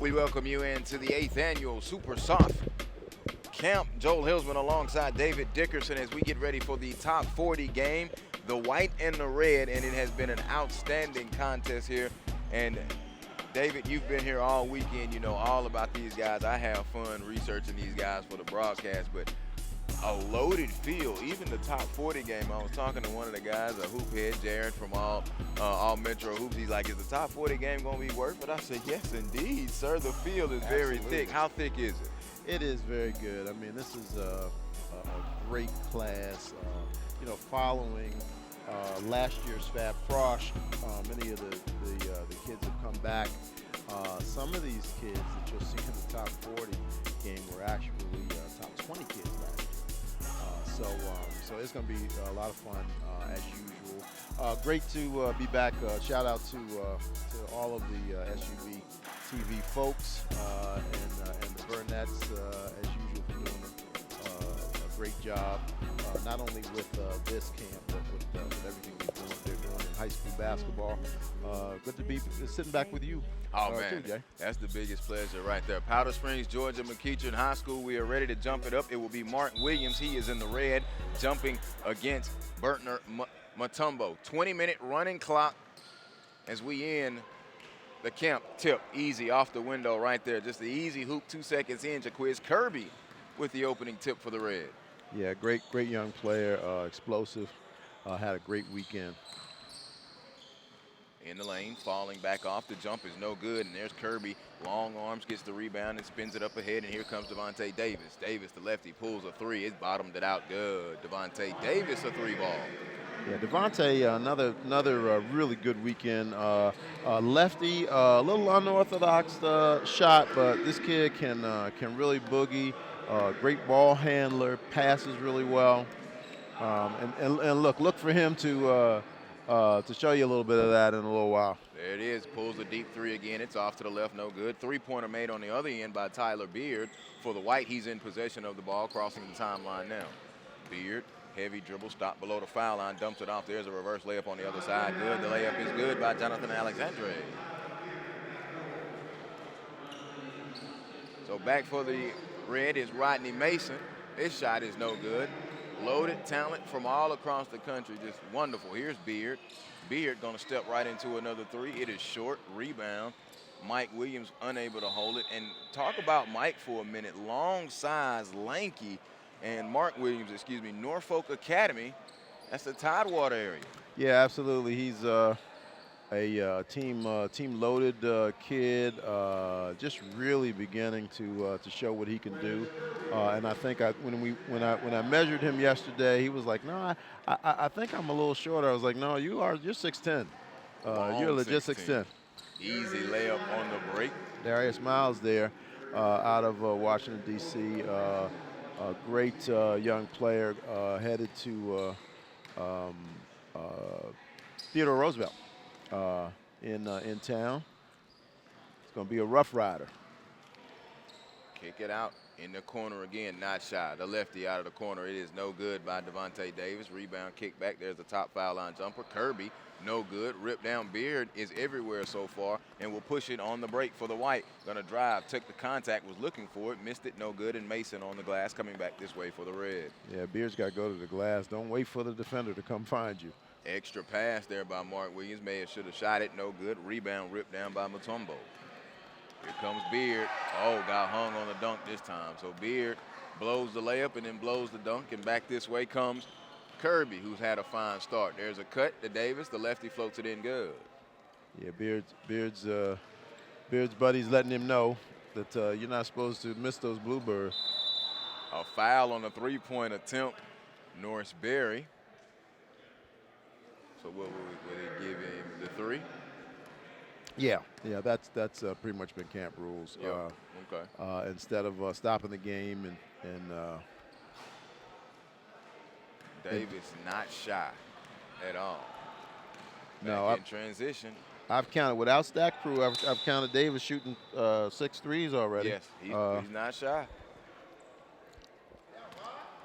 We welcome you into the 8th annual Super Soph Camp. Joel Hillsman alongside David Dickerson as we get ready for the top 40 game, the white and the red, and it has been an outstanding contest here. And David, you've been here all weekend. You know all about these guys. I have fun researching these guys for the broadcast, but a loaded field. Even the top 40 game, I was talking to one of the guys, a hoop head, Jared from all Metro Hoops. He's like, is the top 40 game going to be worth it? I said, yes, indeed, sir. The field is very thick. How thick is it? It is very good. I mean, this is a great class. Following last year's Fab Frosh, many of the kids have come back. Some of these kids that you'll see in the top 40 game were actually top 20 kids last year. So it's going to be a lot of fun as usual. Great to be back. Shout out to all of the SUV TV folks and the Burnett's as usual for doing a great job, not only with this camp but with everything they're doing in high school basketball. Good to be sitting back with you. Oh, man, too, that's the biggest pleasure right there. Powder Springs, Georgia McEachern High School, we are ready to jump it up. It will be Mark Williams. He is in the red, jumping against Bertner Mutombo. 20-minute running clock as we end the camp. Tip, easy, off the window right there. Just the easy hoop, 2 seconds in. Jaquiz Kirby with the opening tip for the red. Yeah, great young player, explosive, had a great weekend. In the lane, falling back off. The jump is no good, and there's Kirby. Long arms, gets the rebound and spins it up ahead, and here comes Devontae Davis. Davis, the lefty, pulls a three. It bottomed it out good. Devontae Davis, a three ball. Yeah, Devontae, another really good weekend. Lefty, a little unorthodox shot, but this kid can really boogie. Great ball handler, passes really well. And look for him to show you a little bit of that in a little while. There it is, pulls a deep three again. It's off to the left, no good. Three-pointer made on the other end by Tyler Beard. For the white, he's in possession of the ball, crossing the timeline now. Beard, heavy dribble, stop below the foul line, dumps it off. There's a reverse layup on the other side. Good, the layup is good by Jonathan Alexandre. So back for the red is Rodney Mason. His shot is no good. Loaded talent from all across the country, just wonderful. Here's Beard. Beard gonna step right into another three. It is short, rebound. Mike Williams unable to hold it. And talk about Mike for a minute. Long size, lanky, and Mark Williams, Norfolk Academy. That's the Tidewater area. Yeah, absolutely. He's a team loaded kid, just really beginning to show what he can do. And I think when I measured him yesterday, he was like, no, I think I'm a little shorter. I was like, no, you're 6'10". You're legit 6'10". Easy layup on the break. Darius Miles there, out of Washington D.C. A great young player, headed to Theodore Roosevelt. In town. It's going to be a Rough Rider. Kick it out in the corner again, not shy. The lefty out of the corner. It is no good by Devontae Davis. Rebound, kick back. There's the top foul line jumper. Kirby, no good. Rip down. Beard is everywhere so far and will push it on the break for the white. Going to drive, took the contact, was looking for it, missed it, no good. And Mason on the glass coming back this way for the red. Yeah, Beard's got to go to the glass. Don't wait for the defender to come find you. Extra pass there by Mark Williams. Should have shot it. No good. Rebound ripped down by Mutombo. Here comes Beard. Oh, got hung on the dunk this time. So Beard blows the layup and then blows the dunk. And back this way comes Kirby, who's had a fine start. There's a cut to Davis. The lefty floats it in good. Yeah, Beard's buddy's letting him know that you're not supposed to miss those bluebirds. A foul on a three-point attempt. Norris Berry. So what will they give him, the three? Yeah, that's pretty much been camp rules. Yeah. Okay. Instead of stopping the game and Davis not shy at all. No, in transition. I've counted without Stack Crew. I've counted Davis shooting 6 threes already. Yes, he's not shy.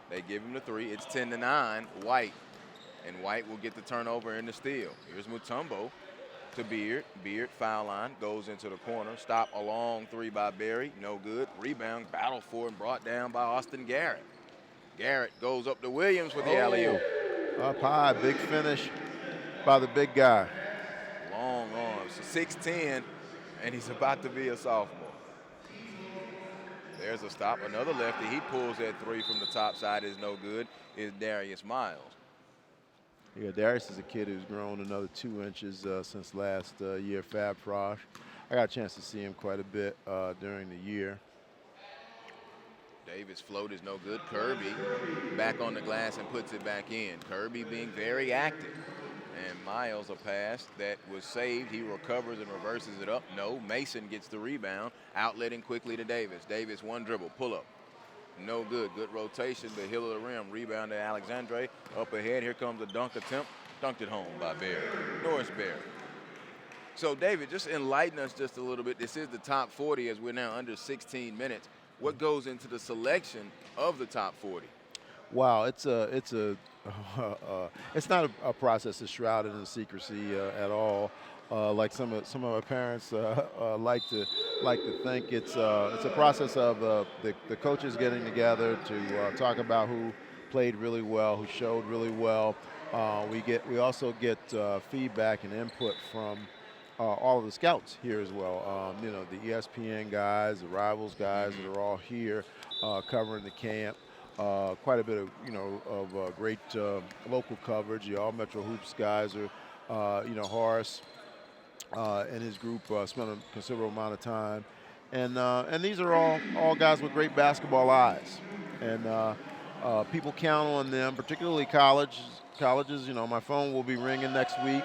They give him the three. It's 10-9. White. And White will get the turnover and the steal. Here's Mutombo. to Beard. Beard, foul line, goes into the corner. Stop a long three by Berry. No good. Rebound, battle for and brought down by Austin Garrett. Garrett goes up to Williams with the alley-oop. Up high, big finish by the big guy. Long arms. So 6'10", and he's about to be a sophomore. There's a stop. Another lefty. He pulls that three from the top side. Is no good. Is Darius Miles. Yeah, Darius is a kid who's grown another 2 inches since last year, Fab Frosh. I got a chance to see him quite a bit during the year. Davis' float is no good. Kirby back on the glass and puts it back in. Kirby being very active. And Miles, a pass that was saved. He recovers and reverses it up. No, Mason gets the rebound. Outletting quickly to Davis. Davis, one dribble, pull up. No good. Good rotation. The heel of the rim. Rebound to Alexandre. Up ahead. Here comes a dunk attempt. Dunked it home by Berry. Norris Berry. So, David, just enlighten us just a little bit. This is the top 40 as we're now under 16 minutes. What goes into the selection of the top 40? Wow, it's not a process that's shrouded in secrecy at all. Like some of our parents like to think. It's a process of the coaches getting together to talk about who played really well, who showed really well. We also get feedback and input from all of the scouts here as well. You know, the ESPN guys, the Rivals guys that are all here covering the camp. Quite a bit of great local coverage. The All Metro Hoops guys are, Horace and his group spent a considerable amount of time, and these are all guys with great basketball eyes, and people count on them, particularly colleges. You know, my phone will be ringing next week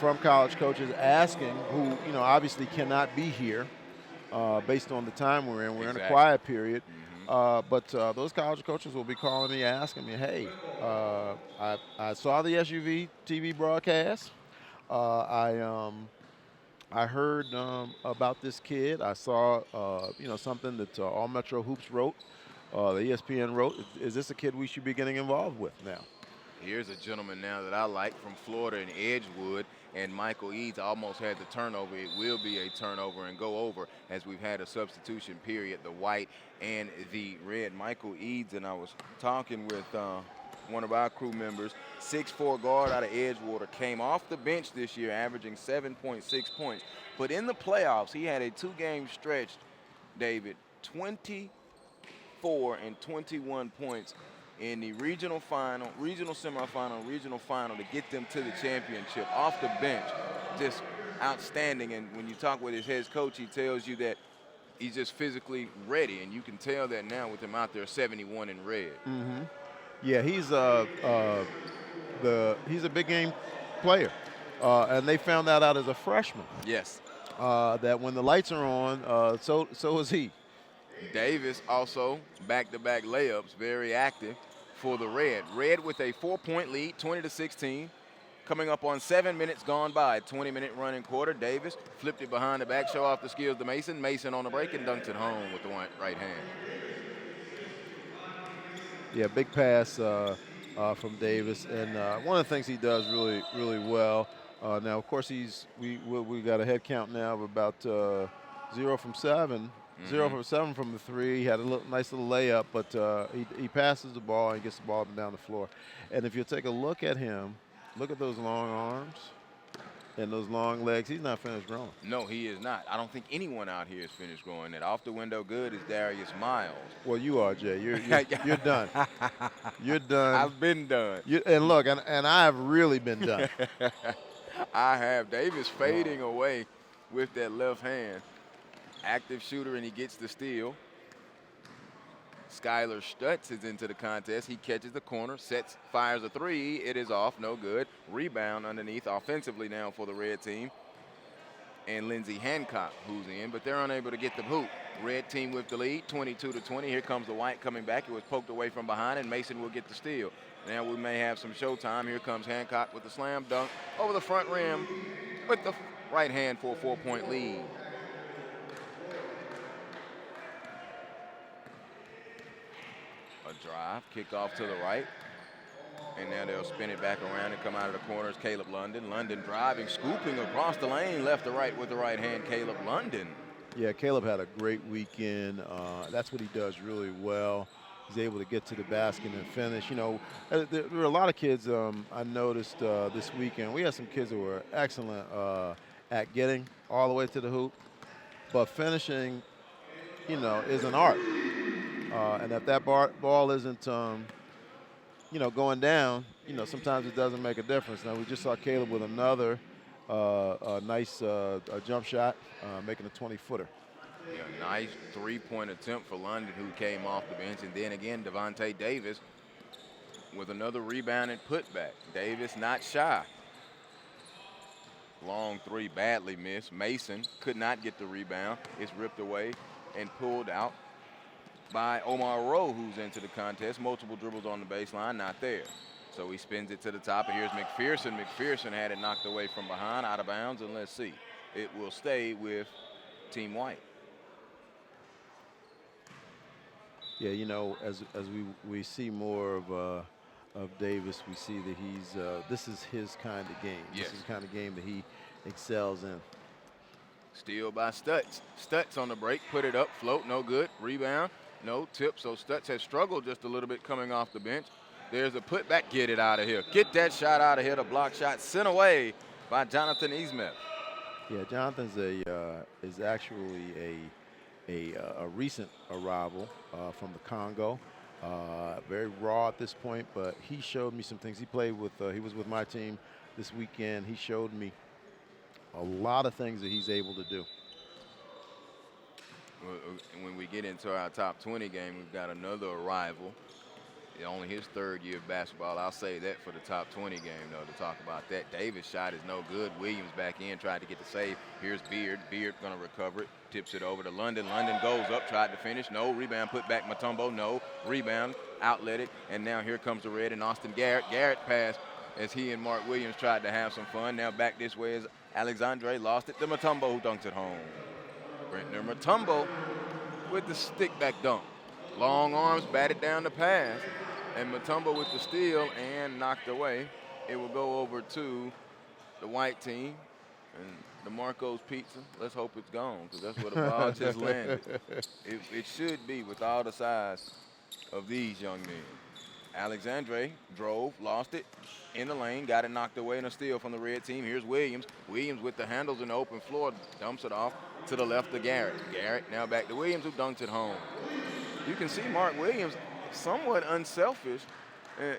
from college coaches asking who, obviously cannot be here based on the time we're in. We're in a quiet period. But those college coaches will be calling me, asking me, hey, I saw the SUV TV broadcast. I heard about this kid. I saw, something that All Metro Hoops wrote, the ESPN wrote. Is this a kid we should be getting involved with now? Here's a gentleman now that I like from Florida in Edgewood, and Michael Eads almost had the turnover. It will be a turnover and go over as we've had a substitution period, the white and the red. Michael Eads, and I was talking with one of our crew members, 6'4" guard out of Edgewater, came off the bench this year averaging 7.6 points. But in the playoffs, he had a two-game stretch, David, 24 and 21 points in the regional final, regional semifinal, regional final to get them to the championship off the bench. Just outstanding. And when you talk with his head coach, he tells you that he's just physically ready, and you can tell that now with him out there 71 in red. Mm-hmm. Yeah, he's a big game player, and they found that out as a freshman. Yes. That when the lights are on, so is he. Davis also back-to-back layups, very active for the Red. Red with a 4-point lead, 20-16. Coming up on 7 minutes gone by, 20-minute running quarter. Davis flipped it behind the back, show off the skills to Mason. Mason on the break and dunked it home with the right hand. Yeah, big pass from Davis, and one of the things he does really, really well. Now, of course, we got a head count now of about 0 from 7. 0 from 7 from the three. He had a nice little layup, but he passes the ball and gets the ball up and down the floor. And if you take a look at him, look at those long arms and those long legs. He's not finished growing. No, he is not. I don't think anyone out here is finished growing it. Off the window good is Darius Miles. Well, you are, Jay. You're done. You're done. I've been done. And look, and I have really been done. I have. Davis fading away with that left hand. Active shooter, and he gets the steal. Skylar Stutz is into the contest. He catches the corner, fires a three. It is off, no good. Rebound underneath offensively now for the red team. And Lindsey Hancock, who's in, but they're unable to get the hoop. Red team with the lead, 22-20. Here comes the white coming back. It was poked away from behind, and Mason will get the steal. Now we may have some showtime. Here comes Hancock with the slam dunk over the front rim with the right hand for a 4-point lead. A drive, kickoff to the right. And now they'll spin it back around and come out of the corners. Caleb London. London driving, scooping across the lane, left to right with the right hand. Caleb London. Yeah, Caleb had a great weekend. That's what he does really well. He's able to get to the basket and finish. You know, there were a lot of kids I noticed this weekend. We had some kids who were excellent at getting all the way to the hoop, but finishing, you know, is an art. And if that ball isn't, you know, going down, you know, sometimes it doesn't make a difference. Now, we just saw Caleb with another a nice jump shot, making a 20-footer. Yeah, nice three-point attempt for London, who came off the bench. And then again, Devontae Davis with another rebound and putback. Davis not shy. Long three, badly missed. Mason could not get the rebound. It's ripped away and pulled out by Omar Rowe, who's into the contest. Multiple dribbles on the baseline, not there. So he spins it to the top, and here's McPherson. McPherson had it knocked away from behind, out of bounds, and let's see. It will stay with Team White. Yeah, you know, as we see more of Davis, we see that he's this is his kind of game. Yes. This is the kind of game that he excels in. Steal by Stutz. Stutz on the break, put it up, float, no good. Rebound, no tip. So Stutz has struggled just a little bit coming off the bench. There's a putback. Get it out of here. Get that shot out of here. The block shot sent away by Jonathan Ismeth. Yeah, Jonathan's is actually a recent arrival from the Congo. Very raw at this point, but he showed me some things. He played with, he was with my team this weekend. He showed me a lot of things that he's able to do. When we get into our top 20 game, we've got another arrival. Only his third year of basketball. I'll say that for the top 20 game, though, to talk about that. Davis' shot is no good. Williams back in, tried to get the save. Here's Beard. Beard going to recover it. Tips it over to London. London goes up, tried to finish. No. Rebound, put back Mutombo. No. Rebound, outlet it. And now here comes the red and Austin Garrett. Garrett passed as he and Mark Williams tried to have some fun. Now back this way is Alexandre. Lost it to Mutombo, who dunks it home. Brentner Mutombo with the stick back dunk. Long arms, batted down the pass. And Mutombo with the steal and knocked away. It will go over to the white team. And the Marco's Pizza, let's hope it's gone, because that's where the ball just landed. It should be with all the size of these young men. Alexandre drove, lost it in the lane, got it knocked away in a steal from the red team. Here's Williams. Williams with the handles in the open floor, dumps it off to the left to Garrett. Garrett now back to Williams, who dunks it home. You can see Mark Williams somewhat unselfish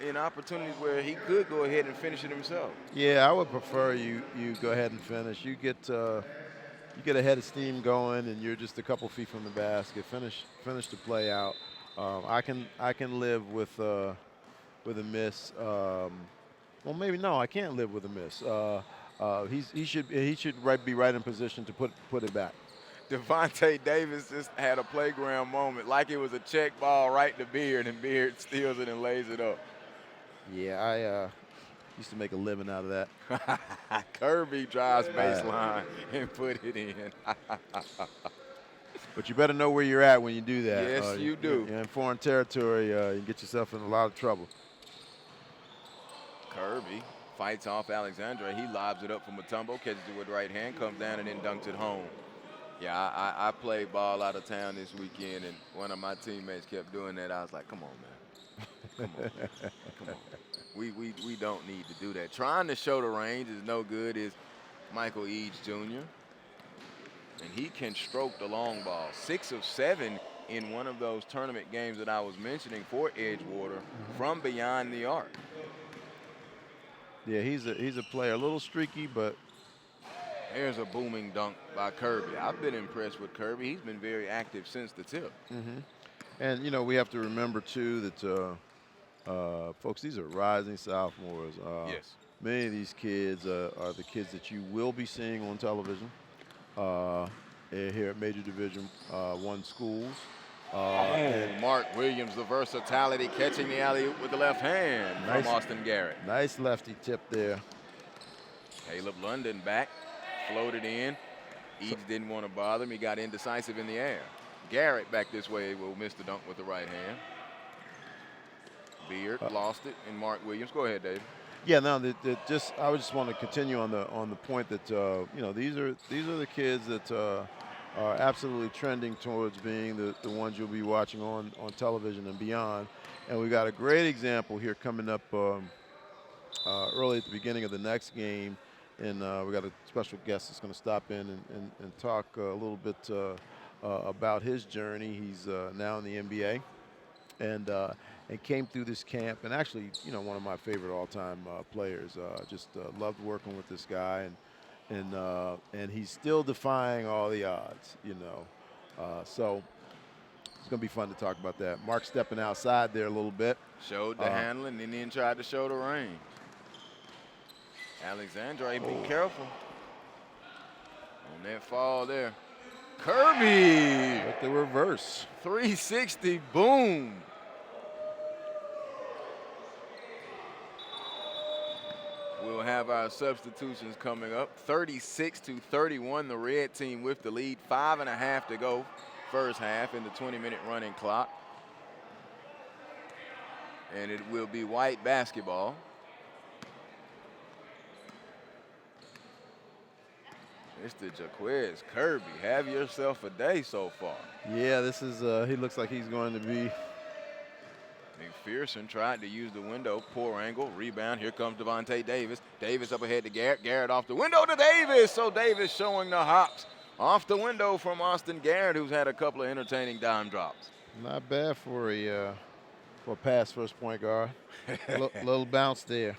in opportunities where he could go ahead and finish it himself. Yeah, I would prefer you go ahead and finish. You get a head of steam going, and you're just a couple feet from the basket. Finish the play out. I can live with a miss. Well, maybe no, I can't live with a miss. He should be right in position to put it back. Devontae Davis just had a playground moment, like it was a check ball right to Beard, and Beard steals it and lays it up. Yeah, I used to make a living out of that. Kirby drives baseline and put it in. But you better know where you're at when you do that. Yes, you do. You're in foreign territory, you get yourself in a lot of trouble. Kirby fights off Alexandre. He lobs it up for Mutombo, catches it with right hand, comes down and then dunks it home. Yeah, I played ball out of town this weekend, and one of my teammates kept doing that. I was like, come on, man. Come on, man. Come on. We don't need to do that. Trying to show the range is no good is Michael Eads Jr. And he can stroke the long ball. 6 of 7 in one of those tournament games that I was mentioning for Edgewater from beyond the arc. Yeah, he's a player, a little streaky, but there's a booming dunk by Kirby. I've been impressed with Kirby. He's been very active since the tip. And, you know, we have to remember, too, that, folks, these are rising sophomores. Yes. Many of these kids are the kids that you will be seeing on television here at Major Division I schools. Mark Williams, the versatility, catching the alley-oop with the left hand from Austin Garrett. Nice lefty tip there. Caleb London back. Floated in. Eads didn't want to bother him. He got indecisive in the air. Garrett back this way will miss the dunk with the right hand. Beard lost it, and Mark Williams. Go ahead, Dave. Yeah, no, I would just want to continue on the point that these are the kids that are absolutely trending towards being the ones you'll be watching on television and beyond. And we got a great example here coming up early at the beginning of the next game, and we got a special guest that's going to stop in and talk a little bit about his journey. He's now in the NBA, and came through this camp, and actually, one of my favorite all-time players. Just loved working with this guy, and he's still defying all the odds. So it's going to be fun to talk about that. Mark stepping outside there a little bit. Showed the handling, and then tried to show the range. Alexandre, be careful on that fall there. Kirby! But the reverse. 360, boom. We'll have our substitutions coming up. 36-31, the red team with the lead. 5.5 to go, first half in the 20-minute running clock. And it will be white basketball. Mr. Jaquez Kirby, have yourself a day so far. Yeah, this is, he looks like he's going to be. McPherson tried to use the window, poor angle, rebound. Here comes Devontae Davis. Davis up ahead to Garrett. Garrett off the window to Davis. So Davis showing the hops off the window from Austin Garrett, who's had a couple of entertaining dime drops. Not bad for a pass first point guard. Little bounce there.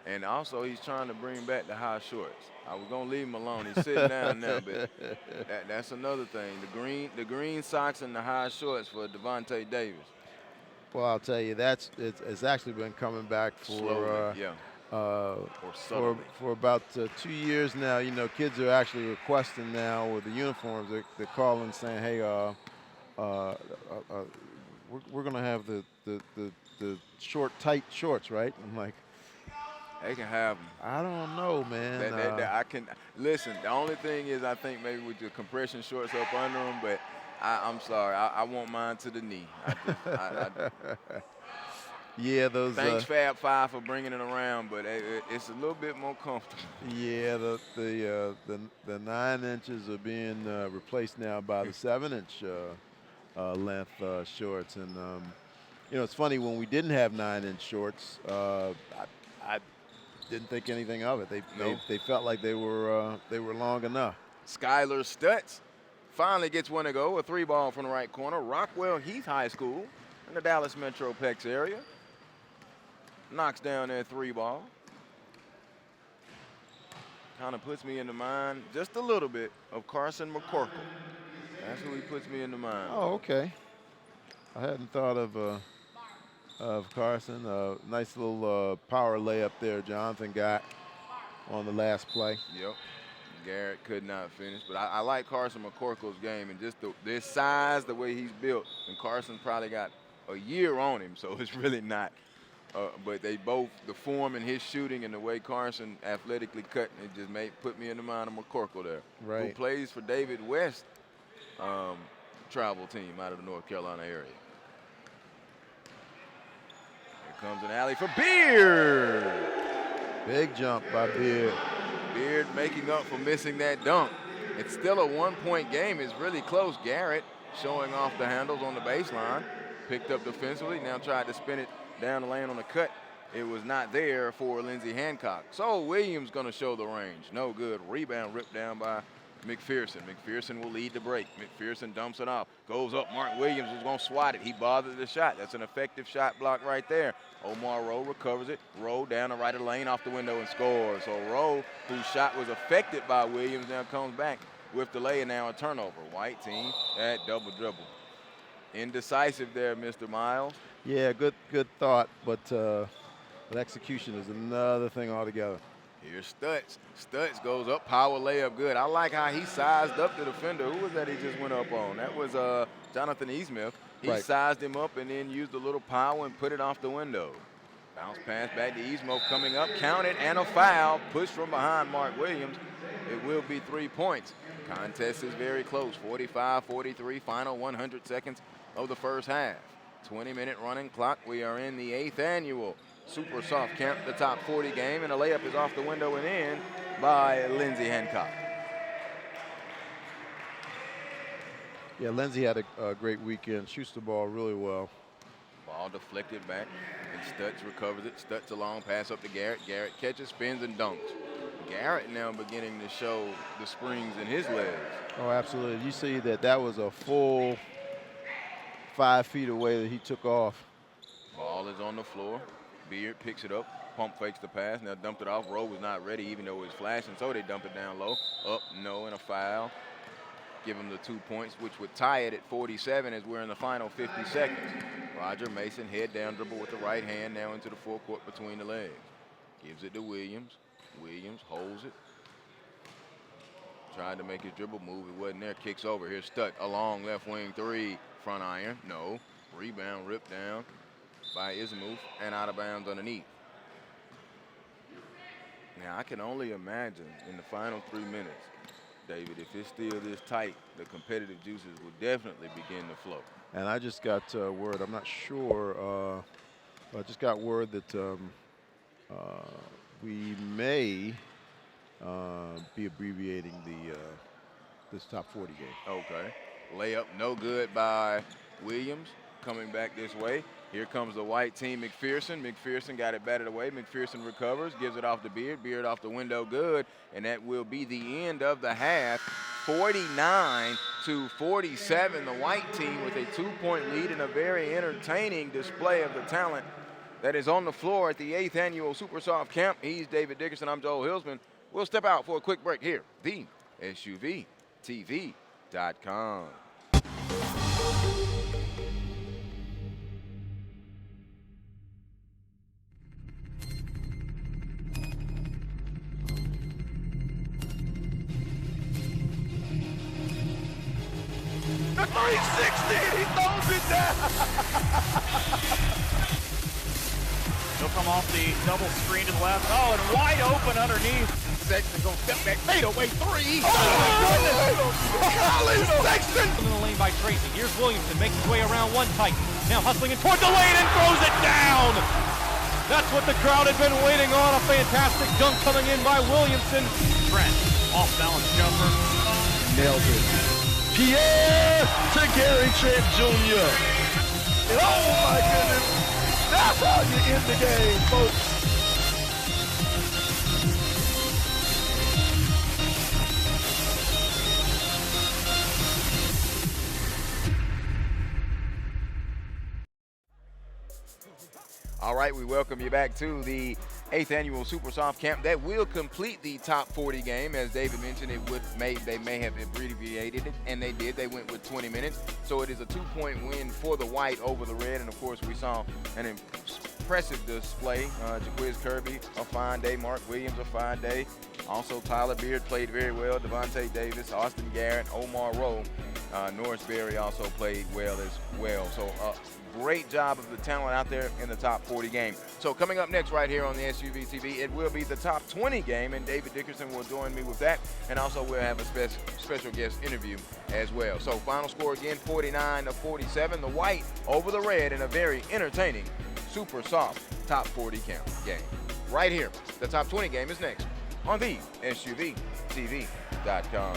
And also, he's trying to bring back the high shorts. I was gonna leave him alone. He's sitting down now, but that's another thing. The green socks and the high shorts for Devontae Davis. Well, I'll tell you, it's actually been coming back for slowly, for about 2 years now. Kids are actually requesting now with the uniforms. They're calling saying, "Hey, we're gonna have the short, tight shorts, right?" I'm like, they can have them. I don't know, man. I can listen. The only thing is, I think maybe with the compression shorts up under them, but I'm sorry. I want mine to the knee. Yeah, those. Thanks, Fab Five, for bringing it around, but it's a little bit more comfortable. Yeah, the 9 inches are being replaced now by the 7-inch length shorts, and it's funny, when we didn't have 9-inch shorts, I didn't think anything of it. They felt like they were long enough. Skylar Stutz finally gets one to go. A 3-ball from the right corner. Rockwell Heath High School in the Dallas Metroplex area. Knocks down that 3-ball. Kind of puts me in the mind just a little bit of Carson McCorkle. That's who he puts me in the mind. Oh, okay. I hadn't thought of Carson. Nice little power layup there Jonathan got on the last play. Yep. Garrett could not finish, but I like Carson McCorkle's game, and just this size, the way he's built. And Carson probably got a year on him, so it's really not. But they both, the form and his shooting and the way Carson athletically cut, it just put me in the mind of McCorkle there. Right. Who plays for David West travel team out of the North Carolina area. Comes an alley for Beard. Big jump by Beard. Beard making up for missing that dunk. It's still a 1-point game. It's really close. Garrett showing off the handles on the baseline. Picked up defensively. Now tried to spin it down the lane on the cut. It was not there for Lindsey Hancock. So Williams going to show the range. No good. Rebound ripped down by McPherson. McPherson will lead the break. McPherson dumps it off. Goes up. Mark Williams is going to swat it. He bothered the shot. That's an effective shot block right there. Omar Rowe recovers it. Rowe down the right of the lane off the window and scores. So Rowe, whose shot was affected by Williams, now comes back with the lay and now a turnover. White team at double dribble. Indecisive there, Mr. Miles. Yeah, good thought, but execution is another thing altogether. Here's Stutz. Stutz goes up, power layup, good. I like how he sized up the defender. Who was that he just went up on? That was Jonathan E. Smith. He sized him up and then used a little power and put it off the window. Bounce pass back to Ismo coming up, counted, and a foul. Pushed from behind Mark Williams. It will be 3 points. Contest is very close, 45-43, final 100 seconds of the first half. 20-minute running clock. We are in the 8th annual Super Soft Camp, the top 40 game, and a layup is off the window and in by Lindsey Hancock. Yeah, Lindsey had a great weekend. Shoots the ball really well. Ball deflected back, and Stutz recovers it. Stutz a long pass up to Garrett. Garrett catches, spins, and dunks. Garrett now beginning to show the springs in his legs. Oh, absolutely. You see that was a full 5 feet away that he took off. Ball is on the floor. Beard picks it up, pump fakes the pass, now dumped it off. Rowe was not ready even though it was flashing, so they dump it down low. Up, no, and a foul. Give him the 2 points, which would tie it at 47 as we're in the final 50 seconds. Roger Mason, head down dribble with the right hand, now into the full court between the legs. Gives it to Williams. Williams holds it. Tried to make his dribble move, it wasn't there. Kicks over, here's Stutt, a long left wing three. Front iron, no. Rebound ripped down by Ismuth and out of bounds underneath. Now I can only imagine in the final 3 minutes, David, if it's still this tight, the competitive juices will definitely begin to flow. And I just got word, I'm not sure, I just got word that we may be abbreviating this top 40 game. Okay. Layup no good by Williams. Coming back this way. Here comes the white team, McPherson. McPherson got it batted away. McPherson recovers, gives it off to Beard. Beard off the window, good. And that will be the end of the half. 49-47, the white team with a 2-point lead and a very entertaining display of the talent that is on the floor at the 8th annual Super Soft Camp. He's David Dickerson, I'm Joel Hilsman. We'll step out for a quick break here, the SUVTV.com. The 360, he throws it down. He'll come off the double screen to the left. Oh, and wide open underneath. Sexton gonna step back, fade away three. Oh, my goodness. Colin Sexton. In the lane by Tracy. Here's Williamson, makes his way around one tight. Now hustling in toward the lane and throws it down. That's what the crowd had been waiting on. A fantastic dunk coming in by Williamson. Trent, off balance jumper. Nailed it. Pierre to Gary Trent Jr. Oh my goodness. That's how you end the game, folks. All right, we welcome you back to the 8th annual Super Soft Camp. That will complete the top 40 game. As David mentioned, they may have abbreviated it, and they did. They went with 20 minutes. So it is a 2-point win for the white over the red. And, of course, we saw an impressive display. Jaquiz Kirby, a fine day. Mark Williams, a fine day. Also, Tyler Beard played very well. Devontae Davis, Austin Garrett, Omar Rowe. Norris Berry also played well as well. So, great job of the talent out there in the top 40 game. So coming up next right here on the SUV TV, it will be the top 20 game, and David Dickerson will join me with that. And also we'll have a special guest interview as well. So final score again, 49-47. The white over the red in a very entertaining Super Soft top 40 count game. Right here, the top 20 game is next on the SUVTV.com.